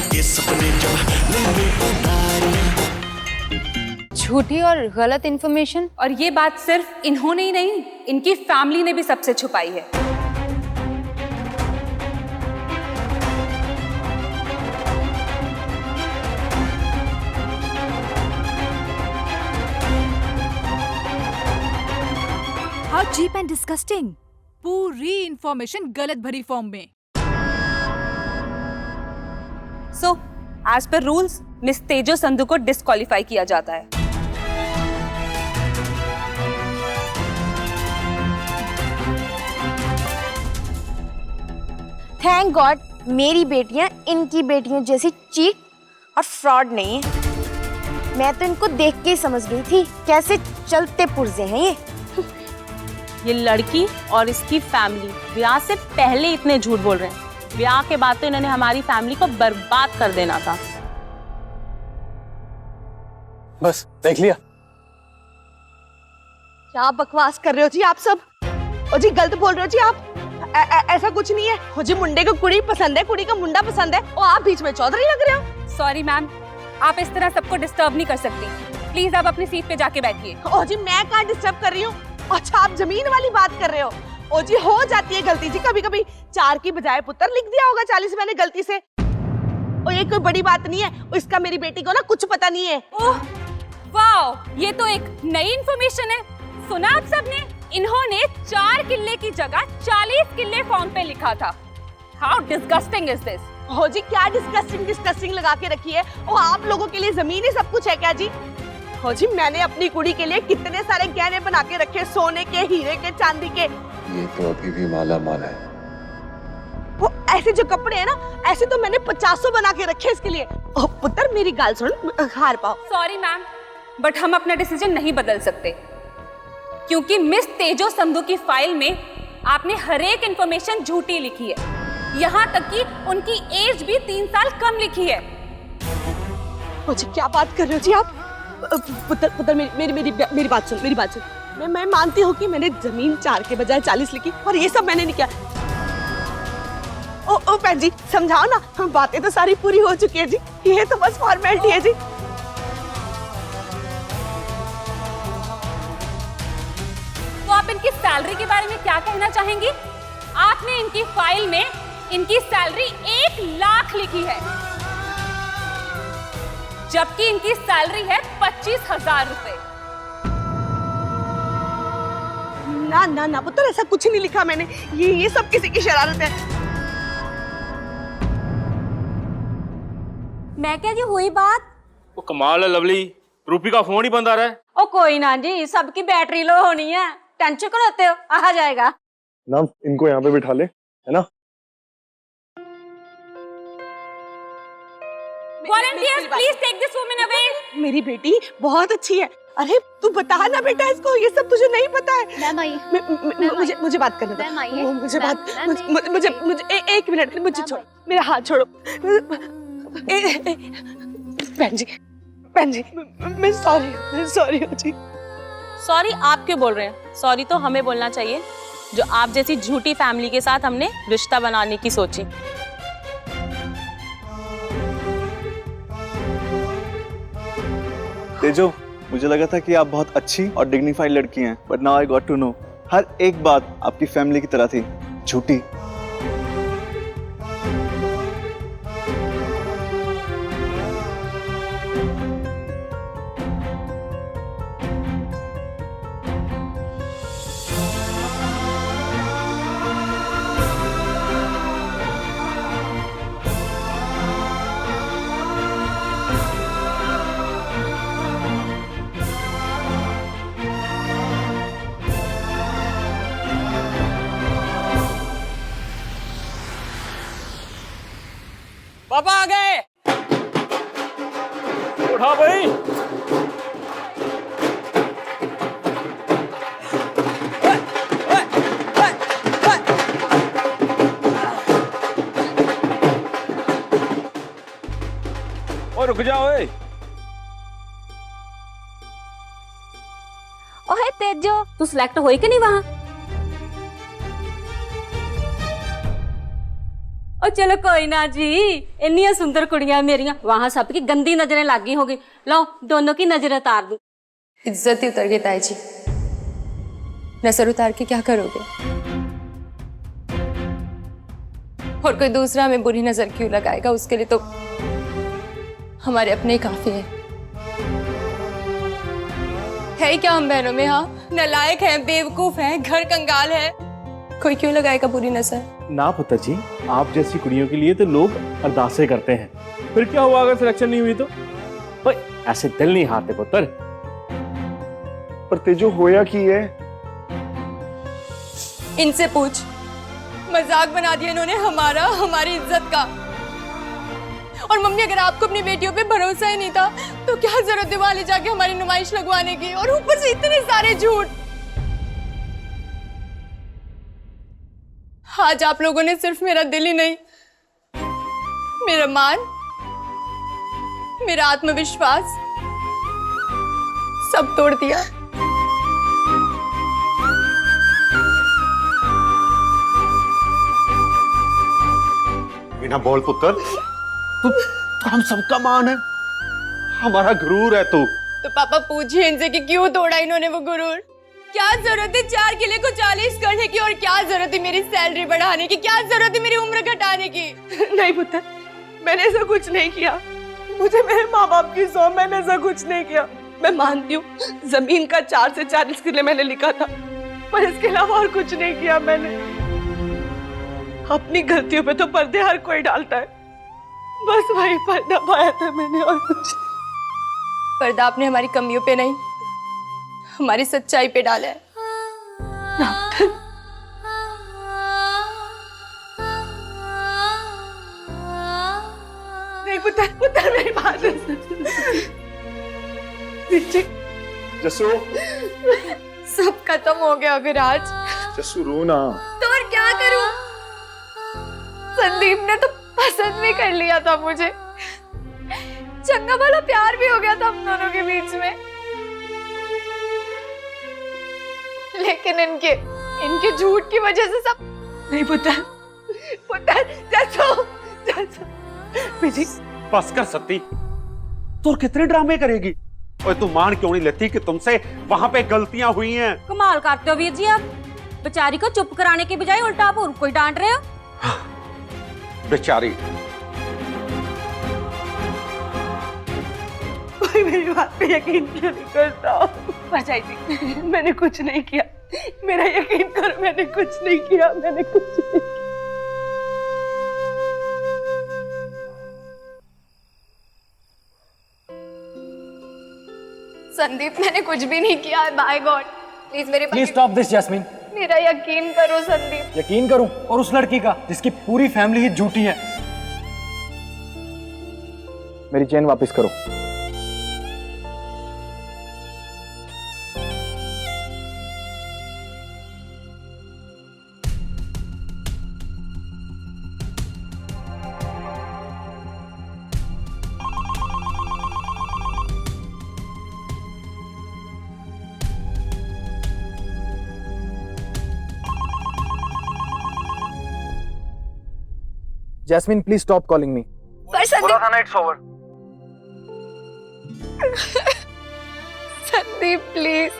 ख्वाबों के सपने जब लेंगे उड़ारियां। झूठी और गलत इंफॉर्मेशन, और ये बात सिर्फ इन्होंने ही नहीं, इनकी फैमिली ने भी सबसे छुपाई है। How cheap and disgusting. पूरी इंफॉर्मेशन गलत भरी फॉर्म में। So as per rules miss Tejo Sandhu को डिस्क्वालीफाई किया जाता है। थैंक गॉड मेरी बेटियां इनकी बेटियों जैसी चीट और फ्रॉड नहीं है। मैं तो इनको देख के ही समझ गई थी कैसे चलते पुर्जे हैं ये लड़की और इसकी फैमिली ब्याह से पहले इतने झूठ बोल रहे हैं। ब्याह के बाद तो इन्होंने हमारी फैमिली को बर्बाद कर देना था। बस देख लिया। क्या बकवास कर रहे हो जी आप सब? ओ जी गलत बोल रहे हो जी आप। ऐसा कुछ नहीं है। हो जी मुंडे को कुड़ी पसंद है, कुड़ी को मुंडा पसंद है और आप बीच में चौधरी लग रहे हो। सॉरी मैम, आप इस तरह सबको डिस्टर्ब नहीं कर सकती। प्लीज आप अपनी सीट पे जाके बैठिए। ओ जी मैं कहाँ डिस्टर्ब कर रही हूँ? अच्छा आप जमीन वाली बात कर रहे हो? ओ जी हो जाती है गलती जी, कभी कभी 4 की बजाय पुत्र लिख दिया होगा 40 मैंने गलती से। और ये कोई बड़ी बात नहीं है। इसका मेरी बेटी को ना कुछ पता नहीं है। ओह वाओ, ये तो एक नई इंफॉर्मेशन है। सुना आप सबने? इन्होंने 4 किल्ले की जगह 40 किल्ले फॉर्म पे लिखा था। How disgusting is this? हो जी क्या डिस्कस्टिंग लगा के रखी है? और आप लोगों के लिए जमीन ही सब कुछ है क्या जी? हो जी मैंने अपनी कुड़ी के लिए कितने सारे गहने बना के रखे, सोने के, हीरे के, चांदी के। ये तो अभी भी माला माल है। वो ऐसे जो कपड़े हैं ना, ऐसे तो मैंने 50 बना के रखे इसके लिए। ओ पुत्र मेरी गाल सुन, हार पाओ। सॉरी मैम, बट हम अपना डिसीजन नहीं बदल सकते क्योंकि मिस तेजो संधू की फाइल में आपने हर एक इंफॉर्मेशन झूठी लिखी है। यहाँ तक कि उनकी एज भी 3 साल कम लिखी है। ओ जी क्या बात कर रहे हो जी आप? पुत्र मेरी बात सुन। मैं मानती हूँ कि मैंने जमीन 4 के बजाय 40 लिखी, और ये सब मैंने नहीं किया। ओ बहन जी समझाओ ना, बातें तो सारी पूरी हो चुकी है जी, ये तो बस फॉर्मेलिटी है जी। तो आप इनकी सैलरी के बारे में क्या कहना चाहेंगी? आपने इनकी फाइल में इनकी सैलरी 1 लाख लिखी है, जबकि इनकी सैलरी है 25,000 रुपए। ना ना ना पुत्र ऐसा कुछ नहीं लिखा मैंने, ये सब किसी की शरारत है। मैं क्या जी हुई बात? वो कमाल है लवली, रूपी का फोन ही बंद आ रहा है। ओ कोई ना जी, सबकी बैटरी लो होनी है, टेंशन क्यों लेते हो, आ जाएगा ना। इनको यहाँ पे बिठा ले, है ना? Volunteers, please take this woman away. मेरी बेटी बहुत अच्छी है। अरे तू बता ना बेटा इसको, ये सब तुझे नहीं पता है। मुझे बात करने दो। मुझे एक मिनट, मुझे छोड़, मेरा हाथ छोड़ो। बहन जी मैं सॉरी हूँ जी। सॉरी आप क्यों बोल रहे हैं? सॉरी तो हमें बोलना चाहिए, जो आप जैसी झूठी फैमिली के साथ हमने रिश्ता बनाने की सोची। तेजो, मुझे लगा था कि आप बहुत अच्छी और डिग्निफाइड लड़की हैं, but now I got to know हर एक बात आपकी फैमिली की तरह थी, झूठी। पापा आ गए। उठा भाई। और रुक जाओ। ओहे तेजो, तू सिलेक्ट होई कि नहीं वहाँ? और चलो कोई ना जी, इन्नियां सुंदर कुड़ियां मेरियां, वहां सबकी गंदी नजरें लागी होगी। लो दोनों की नजर उतार दूं। इज्जत ही उतर गई ताई जी, नजर उतार के क्या करोगे? और कोई दूसरा हमें बुरी नजर क्यों लगाएगा? उसके लिए तो हमारे अपने ही काफी है ही क्या हम बहनों में? हाँ, नालायक हैं, बेवकूफ हैं, घर कंगाल है, कोई क्यों लगाएगा बुरी नजर? ना पुत्र जी, आप जैसी कुड़ियों के लिए तो लोग अरदासें करते हैं। फिर क्या हुआ अगर सिलेक्शन नहीं हुई तो? पर ऐसे दिल नहीं हारते पुत्र। पर तेजो होया की है? इनसे पूछ, मजाक बना दिया इन्होंने हमारा, हमारी इज्जत का। और मम्मी, अगर आपको अपनी बेटियों पे भरोसा ही नहीं था तो क्या जरूरत दिवाली जाके हमारी नुमाइश लगवाने की, और ऊपर से इतने सारे झूठ। आज आप लोगों ने सिर्फ मेरा दिल ही नहीं, मेरा मान, मेरा आत्मविश्वास सब तोड़ दिया। बिना बोल पुत्र, तू हम सबका मान है, हमारा गुरूर है तू। तो पापा पूछिए इनसे कि क्यों तोड़ा इन्होंने वो गुरूर? क्या जरूरत है 4 किले को 40 करने की, और क्या जरूरत है मेरी सैलरी बढ़ाने की, क्या जरूरत है मेरी उम्र घटाने की? नहीं पुत्र, मैंने ऐसा कुछ नहीं किया, मुझे मेरे माँ बाप की सौंप, मैंने ऐसा कुछ नहीं किया। मैं मानती हूँ जमीन का 4 से 40 किले मैंने लिखा था, पर इसके अलावा और कुछ नहीं किया मैंने। अपनी गलतियों पे तो पर्दे हर कोई डालता है, बस वही पर्दा पाया था मैंने, और कुछ नहीं। पर्दा आपने हमारी कमियों पे नहीं, हमारी सच्चाई पे डाला है। नहीं पुत्र, पुत्र मेरी बात जसू, सब खत्म हो गया विराज। जसू रो ना। तो और क्या करूं? संदीप ने तो पसंद भी कर लिया था मुझे, चंगा वाला प्यार भी हो गया था हम दोनों के बीच में, लेकिन इनके झूठ की वजह से सब। नहीं पुत्र, पुत्र जसू, जसू बिजी बस कर सती, तू कितने ड्रामे करेगी? और तू मान क्यों नहीं लेती कि तुमसे वहां पे गलतियां हुई हैं? कमाल करते हो वीर जी आप, बेचारी को चुप कराने के बजाय उल्टा आप और कोई डांट रहे हो। बेचारी, कोई मेरी बात पे यकीन क्यों नहीं करता? भरजाई जी, मैंने कुछ नहीं किया, मेरा यकीन करो, मैंने कुछ नहीं किया, मैंने कुछ नहीं किया। संदीप, मैंने कुछ भी नहीं किया है, बाय गॉड प्लीज मेरे प्लीज स्टॉप दिस जैस्मिन। मेरा यकीन करो संदीप। यकीन करूं? और उस लड़की का जिसकी पूरी फैमिली ही झूठी है। मेरी चेन वापस करो। Jasmine, please stop calling me. It's over. Sandeep, please.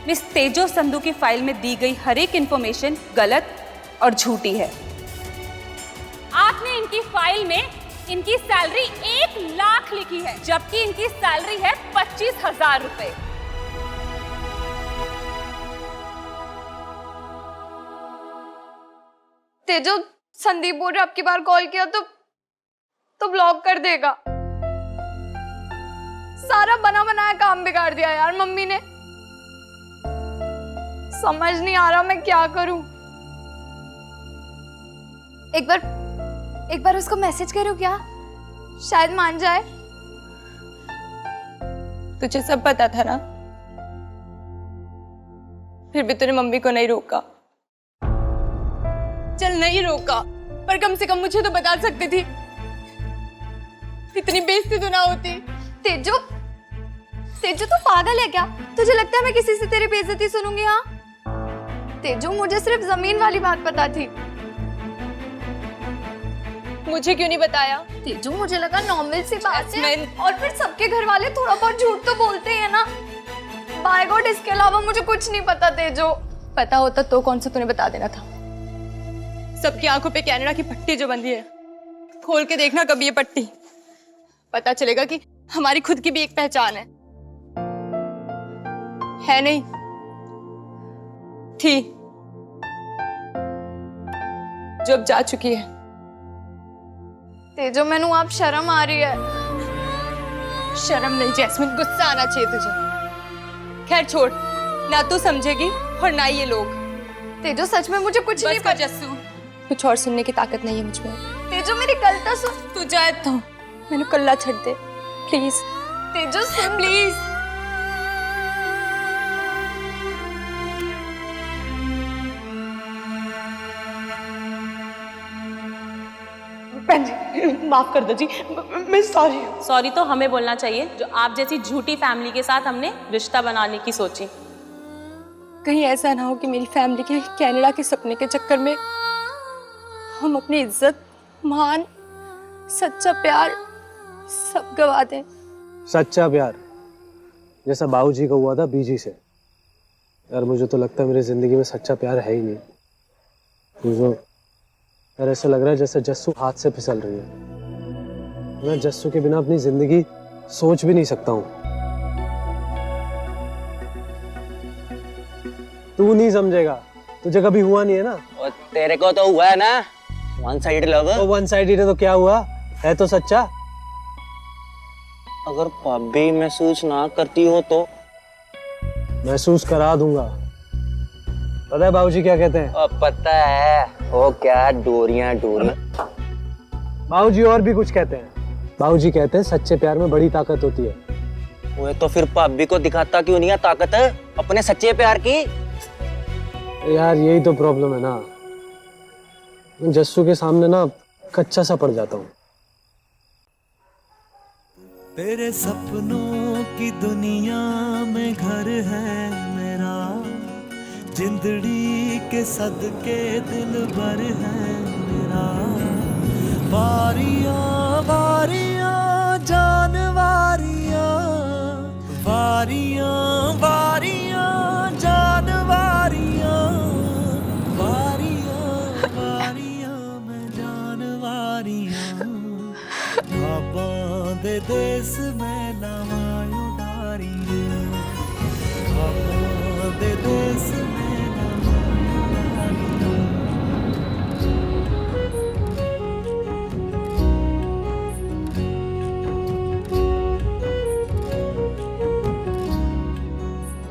Miss Tejo Sandhu की फाइल में दी गई हर एक इंफॉर्मेशन गलत और झूठी है। आपने इनकी फाइल में इनकी सैलरी 1 लाख लिखी है, जबकि इनकी सैलरी है 25,000 रुपए। तेजो, संदीप बोल रहे आपकी बार कॉल किया तो ब्लॉक कर देगा। सारा बना बनाया काम बिगाड़ दिया यार मम्मी ने। समझ नहीं आ रहा मैं क्या करूं। एक बार उसको मैसेज करूं क्या? शायद मान जाए। तुझे सब पता था ना, फिर भी तूने मम्मी को नहीं रोका। चल नहीं रोका, पर कम से कम मुझे तो बता सकती थी। इतनी बेइज्जती तो ना होती। तेजो, तेजो तू पागल है क्या? तुझे लगता है मैं किसी से तेरी बेइज्जती सुनूंगी? हाँ तेजो, मुझे सिर्फ जमीन वाली बात पता थी। मुझे क्यों नहीं बताया? तेजो, मुझे लगा नॉर्मल सी बात है, और फिर सबके घर वाले थोड़ा बहुत झूठ तो बोलते हैं ना। बाय गॉड, इसके अलावा मुझे कुछ नहीं पता। तेजो, पता होता तो कौन सा तूने बता देना था। सबकी आंखों पे कनाडा की पट्टी जो बंधी है, खोल के देखना कभी ये पट्टी, पता चलेगा कि हमारी खुद की भी एक पहचान है नहीं? थी, जो अब जा चुकी है। तेजो, मैनू आप शर्म आ रही है। शर्म नहीं जैस्मिन, गुस्सा आना चाहिए तुझे। खैर छोड़, ना तू समझेगी और ना ये लोग। तेजो, सच में मुझे कुछ नहीं पता। जस्सू, कुछ और सुनने की ताकत नहीं है मुझ में। तेजो, मेरी गलता सुन। तू जाए तो मैंने कल्ला छड़ दे प्लीज। तेजो सुन प्लीज। माफ कर दो जी, मैं सॉरी। सॉरी तो हमें बोलना चाहिए, जो आप जैसी झूठी फैमिली के साथ हमने रिश्ता बनाने की सोची। कहीं ऐसा ना हो कि मेरी फैमिली के कनाडा के सपने के चक्कर में हम अपनी इज्जत, मान, सच्चा प्यार सब गवा दें। सच्चा प्यार जैसा बाबूजी का हुआ था बीजी से। यार मुझे तो लगता है मेरी जिंदगी में सच्चा प्यार है ही नहीं। मुझे यार ऐसा लग रहा है जैसे जस्सू हाथ से फिसल रही है। मैं जस्सू के बिना अपनी जिंदगी सोच भी नहीं सकता हूँ। तू नहीं समझेगा, तुझे कभी हुआ नहीं है ना। और तेरे को तो हुआ है ना, one sided love. One sided है तो क्या हुआ, है तो सच्चा। अगर भाभी महसूस ना करती हो तो? महसूस करा दूंगा। पता है बाबूजी क्या कहते हैं? पता है, वो क्या डोरियां डोरियां। बाबूजी और भी कुछ कहते हैं। बाबूजी कहते हैं सच्चे प्यार में बड़ी ताकत होती है। वो तो फिर भाभी को दिखाता क्यों नहीं है ताकत अपने सच्चे प्यार की? यार यही तो प्रॉब्लम है ना, मैं जस्सू के सामने ना कच्चा सा पड़ जाता हूँ। तेरे सपनों की दुनिया में घर है मेरा, जिंदड़ी के सदके दिल भर है मेरा। वारियां वारियां जान वारियां, वारियां वारियां जान वारियां, वारियां वारियां मैं जान वारियां। बाबा दे देश में लावां उडारियां, बाबा दे